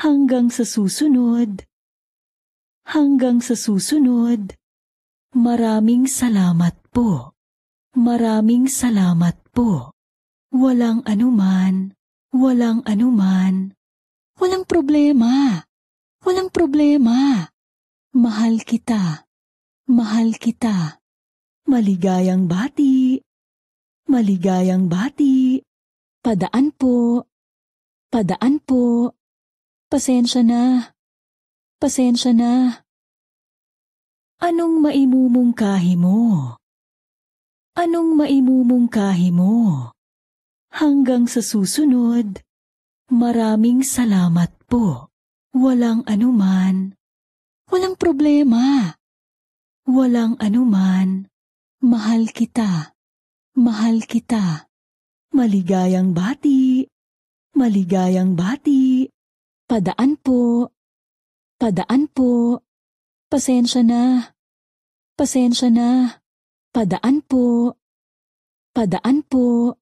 Hanggang sa susunod. Hanggang sa susunod. Maraming salamat po. Maraming salamat po. Walang anuman. Walang anuman. Walang problema. Walang problema. Mahal kita. Mahal kita. Maligayang bati. Maligayang bati. Padaan po. Padaan po. Pasensya na. Pasensya na. Anong maimumungkahi mo? Anong maimumungkahi mo? Hanggang sa susunod. Maraming salamat po. Walang anuman. Walang problema. Walang anuman. Mahal kita. Mahal kita. Maligayang bati. Maligayang bati. Padaan po. Padaan po. Pasensya na. Pasensya na. Padaan po. Padaan po.